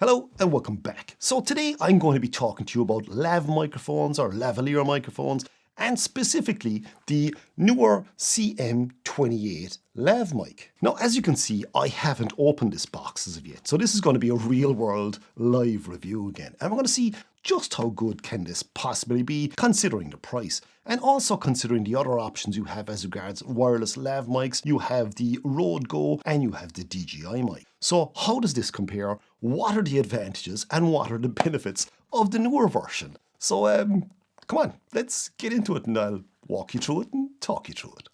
Hello and welcome back. So today I'm going to be talking to you about lav microphones or lavalier microphones, and specifically the Neewer CM28 lav mic. Now, as you can see, I haven't opened this box as of yet. So this is going to be a real world live review again. And we're going to see just how good can this possibly be, considering the price. And also considering the other options you have as regards wireless lav mics. You have the Rode Go and you have the DJI mic. So how does this compare? What are the advantages and what are the benefits of the newer version? So come on, let's get into it and I'll walk you through it and talk you through it.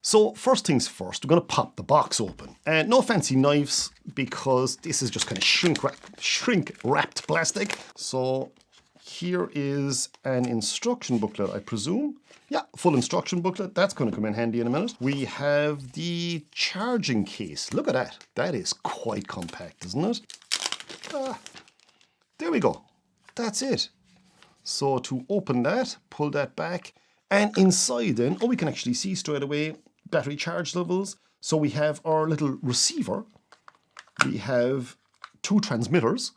So first things first, we're going to pop the box open. And no fancy knives because this is just kind of shrink wrapped plastic. So here is an instruction booklet, I presume. Yeah, full instruction booklet. That's going to come in handy in a minute. We have the charging case. Look at that. That is quite compact, isn't it? There we go. That's it. So to open that, pull that back. And inside then, we can actually see straight away battery charge levels. So we have our little receiver. We have two transmitters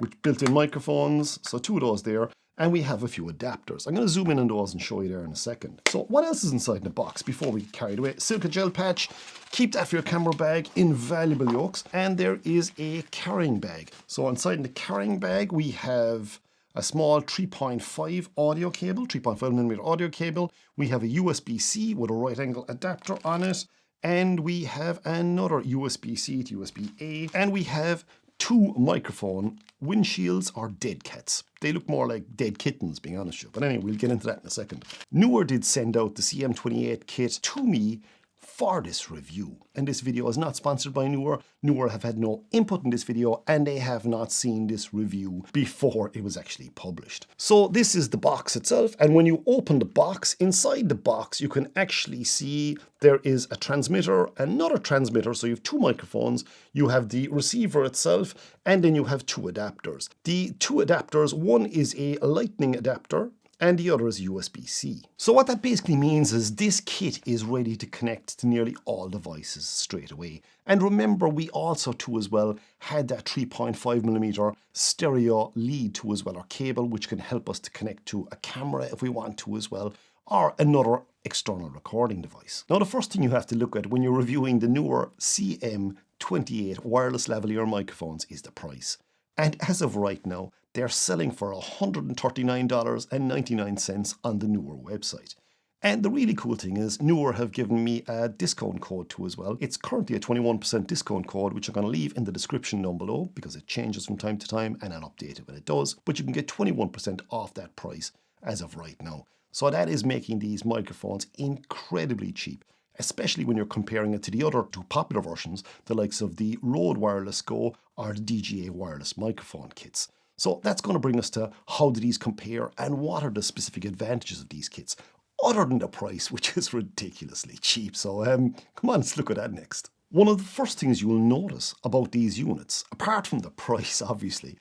with built-in microphones. So two of those there. And we have a few adapters. I'm going to zoom in on those and show you there in a second. So what else is inside the box before we get carried away? Silica gel patch. Keep that for your camera bag. Invaluable yokes. And there is a carrying bag. So inside the carrying bag, we have a small 3.5 audio cable, 3.5mm audio cable. We have a USB-C with a right angle adapter on it. And we have another USB-C to USB-A. And we have two microphone windshields or dead cats. They look more like dead kittens, being honest with you. But anyway, we'll get into that in a second. Neewer did send out the CM28 kit to me for this review. And this video is not sponsored by Neewer. Neewer have had no input in this video and they have not seen this review before it was actually published. So this is the box itself. And when you open the box, inside the box, you can actually see there is a transmitter, another transmitter. So you have two microphones, you have the receiver itself, and then you have two adapters. The two adapters, one is a lightning adapter, and the other is USB-C. So what that basically means is this kit is ready to connect to nearly all devices straight away. And remember, we also too as well had that 3.5mm stereo lead to as well, or cable, which can help us to connect to a camera if we want to as well, or another external recording device. Now the first thing you have to look at when you're reviewing the Neewer CM28 wireless lavalier microphones is the price. And as of right now, they're selling for $139.99 on the Neewer website. And the really cool thing is Neewer have given me a discount code too as well. It's currently a 21% discount code, which I'm going to leave in the description down below because it changes from time to time and I'll update it when it does. But you can get 21% off that price as of right now. So that is making these microphones incredibly cheap, especially when you're comparing it to the other two popular versions, the likes of the Rode Wireless Go or the DJI wireless microphone kits. So that's going to bring us to how do these compare and what are the specific advantages of these kits, other than the price, which is ridiculously cheap. So come on, let's look at that next. One of the first things you'll notice about these units, apart from the price obviously,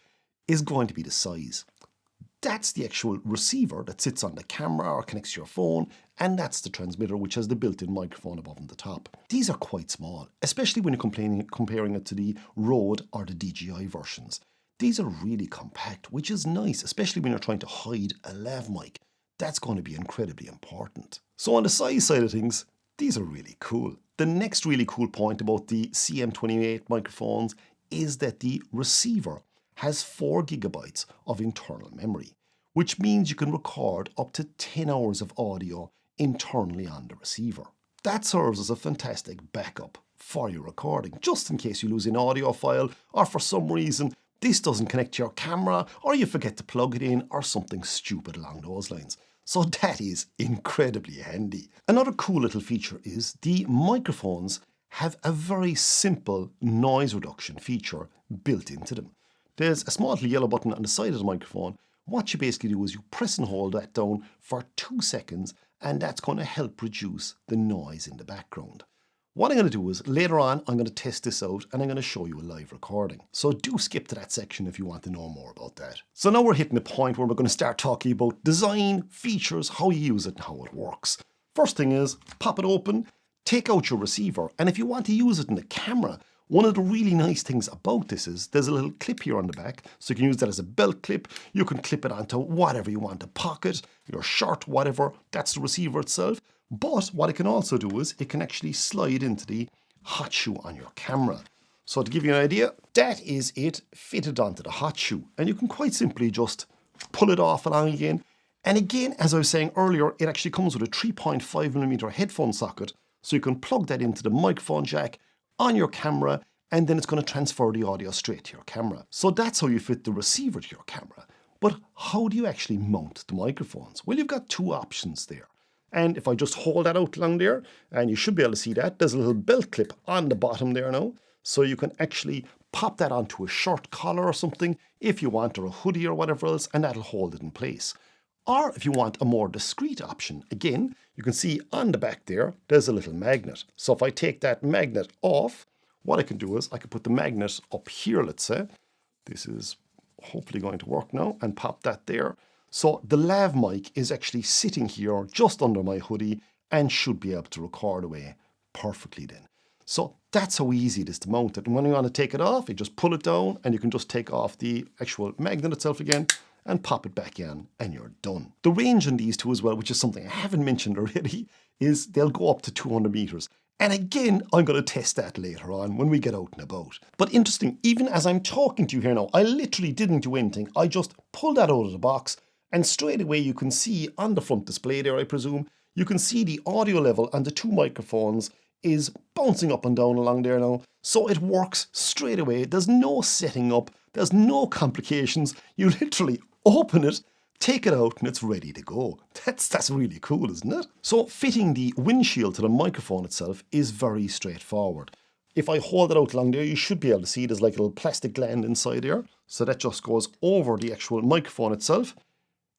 is going to be the size. That's the actual receiver that sits on the camera or connects to your phone, and that's the transmitter which has the built-in microphone above on the top. These are quite small, especially when you're comparing it to the Rode or the DJI versions. These are really compact, which is nice, especially when you're trying to hide a lav mic. That's going to be incredibly important. So on the size side of things, these are really cool. The next really cool point about the CM28 microphones is that the receiver has 4 GB of internal memory, which means you can record up to 10 hours of audio internally on the receiver. That serves as a fantastic backup for your recording, just in case you lose an audio file or for some reason this doesn't connect to your camera or you forget to plug it in or something stupid along those lines. So that is incredibly handy. Another cool little feature is the microphones have a very simple noise reduction feature built into them. There's a small little yellow button on the side of the microphone. What you basically do is you press and hold that down for 2 seconds and that's going to help reduce the noise in the background. What I'm going to do is later on, I'm going to test this out and I'm going to show you a live recording. So do skip to that section if you want to know more about that. So now we're hitting the point where we're going to start talking about design, features, how you use it and how it works. First thing is pop it open, take out your receiver. And if you want to use it in the camera, one of the really nice things about this is there's a little clip here on the back. So you can use that as a belt clip. You can clip it onto whatever you want, a pocket, your shirt, whatever. That's the receiver itself. But what it can also do is it can actually slide into the hot shoe on your camera. So to give you an idea, that is it fitted onto the hot shoe. And you can quite simply just pull it off and on again. And again, as I was saying earlier, it actually comes with a 3.5mm headphone socket. So you can plug that into the microphone jack on your camera, and then it's going to transfer the audio straight to your camera. So that's how you fit the receiver to your camera. But how do you actually mount the microphones? Well, you've got two options there. And if I just hold that out along there, and you should be able to see that, there's a little belt clip on the bottom there now. So you can actually pop that onto a shirt collar or something if you want, or a hoodie or whatever else, and that'll hold it in place. Or if you want a more discreet option, again, you can see on the back there, there's a little magnet. So if I take that magnet off, what I can do is I can put the magnet up here, let's say. This is hopefully going to work now, and pop that there. So the lav mic is actually sitting here just under my hoodie and should be able to record away perfectly then. So that's how easy it is to mount it. And when you want to take it off, you just pull it down and you can just take off the actual magnet itself again and pop it back in and you're done. The range on these two as well, which is something I haven't mentioned already, is they'll go up to 200 meters. And again, I'm going to test that later on when we get out and about. But interesting, even as I'm talking to you here now, I literally didn't do anything. I just pulled that out of the box. And straight away you can see on the front display there, I presume, you can see the audio level on the two microphones is bouncing up and down along there now. So it works straight away. There's no setting up. There's no complications. You literally open it, take it out, and it's ready to go. That's really cool, isn't it? So fitting the windshield to the microphone itself is very straightforward. If I hold it out along there, you should be able to see there's like a little plastic gland inside there. So that just goes over the actual microphone itself.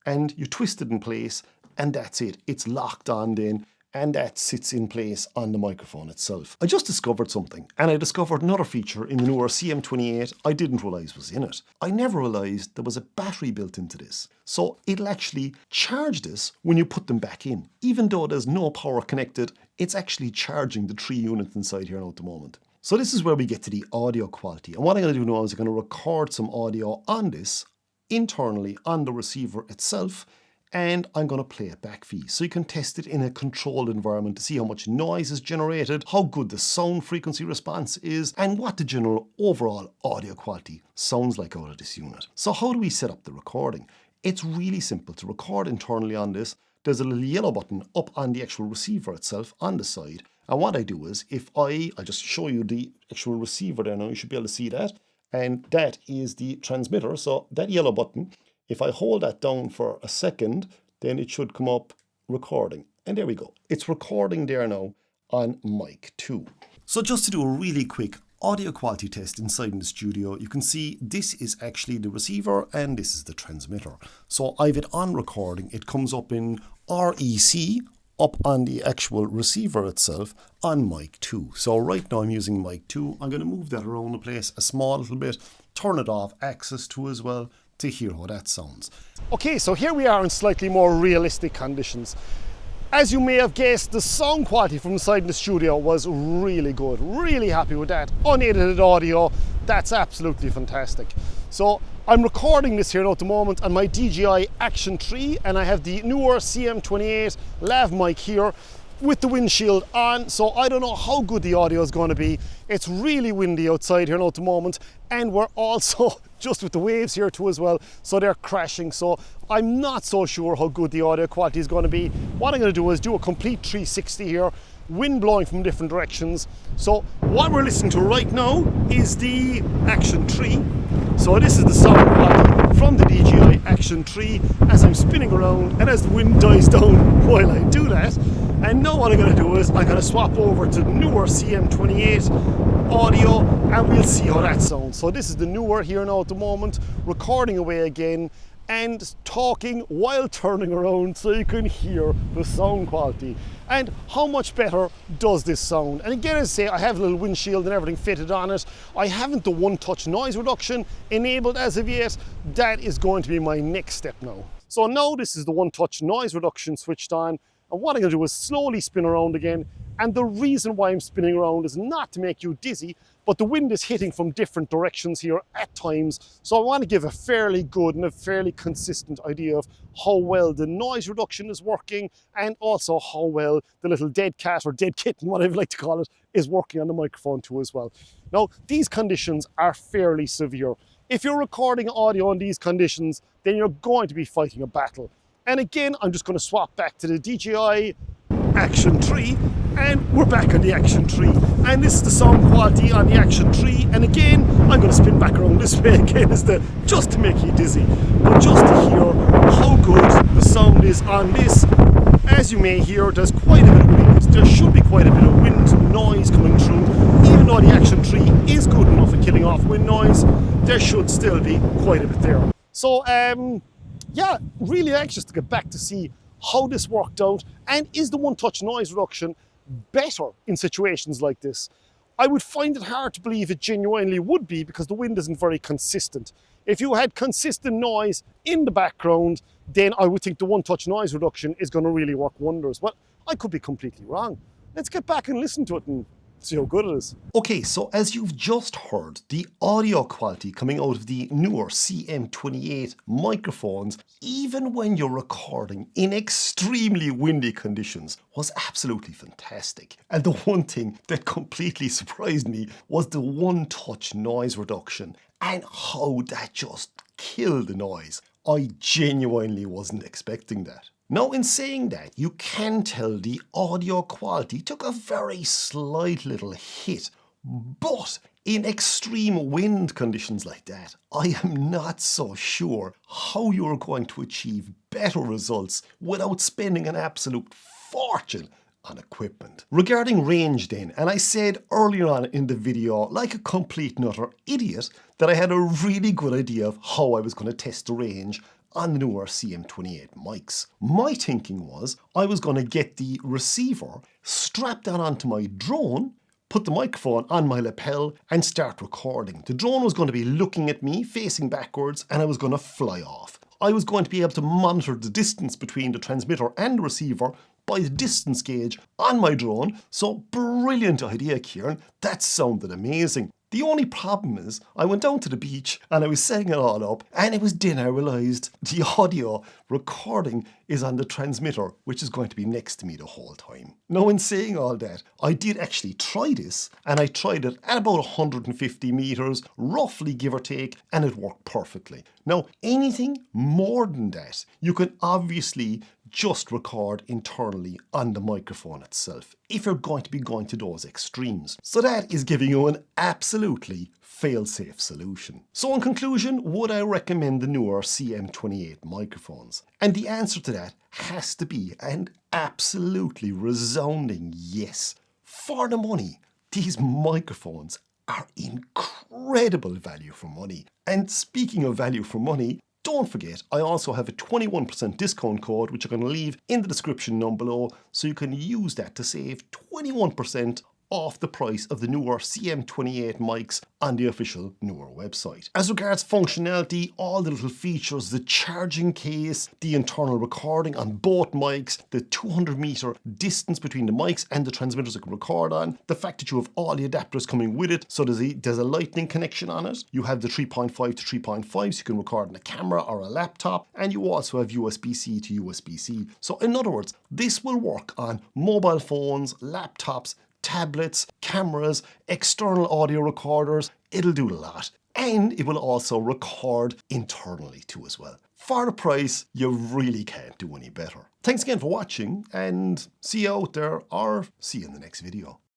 And you twist it in place, and that's it. It's locked on then, and that sits in place on the microphone itself. I just discovered something, and I discovered another feature in the newer CM28 I didn't realise was in it. I never realised there was a battery built into this. So it'll actually charge this when you put them back in. Even though there's no power connected, it's actually charging the 3 units inside here now at the moment. So this is where we get to the audio quality. And what I'm going to do now is I'm going to record some audio on this internally on the receiver itself, and I'm going to play it back for you. So you can test it in a controlled environment to see how much noise is generated, how good the sound frequency response is, and what the general overall audio quality sounds like out of this unit. So how do we set up the recording? It's really simple to record internally on this. There's a little yellow button up on the actual receiver itself on the side. And what I do is I'll just show you the actual receiver there now. You should be able to see that. And that is the transmitter. So that yellow button, if I hold that down for a second, then it should come up recording. And there we go. It's recording there now on mic 2. So just to do a really quick audio quality test inside in the studio, you can see this is actually the receiver and this is the transmitter. So I've it on recording. It comes up in REC up on the actual receiver itself on mic 2. So right now I'm using mic 2. I'm going to move that around the place a small little bit, turn it off, access 2 as well, to hear how that sounds. Okay, so here we are in slightly more realistic conditions. As you may have guessed, the sound quality from inside the studio was really good. Really happy with that. Unedited audio, that's absolutely fantastic. So I'm recording this here now at the moment on my DJI Action 3, and I have the newer CM28 lav mic here with the windshield on, so I don't know how good the audio is going to be. It's really windy outside here now at the moment, and we're also just with the waves here too as well, so they're crashing, so I'm not so sure how good the audio quality is going to be. What I'm going to do is do a complete 360 here, wind blowing from different directions. So what we're listening to right now is the Action 3. So this is the sound quality from the DJI Action 3 as I'm spinning around and as the wind dies down while I do that. And now what I'm going to do is I'm going to swap over to the newer CM28 audio and we'll see how that sounds. So this is the newer here now at the moment, recording away again. and talking while turning around so you can hear the sound quality. And how much better does this sound? And again, as I say, I have a little windshield and everything fitted on it. I haven't the one-touch noise reduction enabled as of yet. That is going to be my next step now. So now this is the one-touch noise reduction switched on. And what I'm going to do is slowly spin around again. And the reason why I'm spinning around is not to make you dizzy, but the wind is hitting from different directions here at times. So I want to give a fairly good and a fairly consistent idea of how well the noise reduction is working, and also how well the little dead cat or dead kitten, whatever you like to call it, is working on the microphone too as well. Now, these conditions are fairly severe. If you're recording audio in these conditions, then you're going to be fighting a battle. And again, I'm just going to swap back to the DJI Action 3, and we're back on the Action 3. And this is the sound quality on the Action 3. And again, I'm going to spin back around this way again, just to make you dizzy, but just to hear how good the sound is on this. As you may hear, there's quite a bit of wind. There should be quite a bit of wind noise coming through. Even though the Action 3 is good enough at killing off wind noise, there should still be quite a bit there. So, yeah, really anxious to get back to see how this worked out, and is the one-touch noise reduction better in situations like this? I would find it hard to believe it genuinely would be, because the wind isn't very consistent. If you had consistent noise in the background, then I would think the one-touch noise reduction is going to really work wonders. But I could be completely wrong. Let's get back and listen to it and see how good it is. Okay, so as you've just heard, the audio quality coming out of the newer CM28 microphones, even when you're recording in extremely windy conditions, was absolutely fantastic. And the one thing that completely surprised me was the one-touch noise reduction and how that just killed the noise. I genuinely wasn't expecting that. Now, in saying that, you can tell the audio quality took a very slight little hit, but in extreme wind conditions like that, I am not so sure how you're going to achieve better results without spending an absolute fortune on equipment. Regarding range then, and I said earlier on in the video, like a complete and utter idiot, that I had a really good idea of how I was going to test the range on the newer CM28 mics. My thinking was I was going to get the receiver strapped down onto my drone, put the microphone on my lapel and start recording. The drone was going to be looking at me facing backwards, and I was going to fly off. I was going to be able to monitor the distance between the transmitter and the receiver by the distance gauge on my drone. So brilliant idea, Kieran. That sounded amazing. The only problem is I went down to the beach and I was setting it all up, and it was then I realised the audio recording is on the transmitter, which is going to be next to me the whole time. Now, in saying all that, I did actually try this, and I tried it at about 150 meters, roughly give or take, and it worked perfectly. Now, anything more than that, you can obviously just record internally on the microphone itself if you're going to be going to those extremes. So that is giving you an absolutely fail-safe solution. So in conclusion, would I recommend the newer CM28 microphones? And the answer to that has to be an absolutely resounding yes. For the money, these microphones are incredible value for money. And speaking of value for money, don't forget, I also have a 21% discount code, which I'm going to leave in the description down below, so you can use that to save 21% off the price of the newer CM28 mics on the official Neewer website. As regards functionality, all the little features, the charging case, the internal recording on both mics, the 200 meter distance between the mics and the transmitters it can record on, the fact that you have all the adapters coming with it, so there's a lightning connection on it, you have the 3.5 to 3.5 so you can record on a camera or a laptop, and you also have USB-C to USB-C. So in other words, this will work on mobile phones, laptops, tablets, cameras, external audio recorders. It'll do a lot. And it will also record internally too as well. For the price, you really can't do any better. Thanks again for watching, and see you out there, or see you in the next video.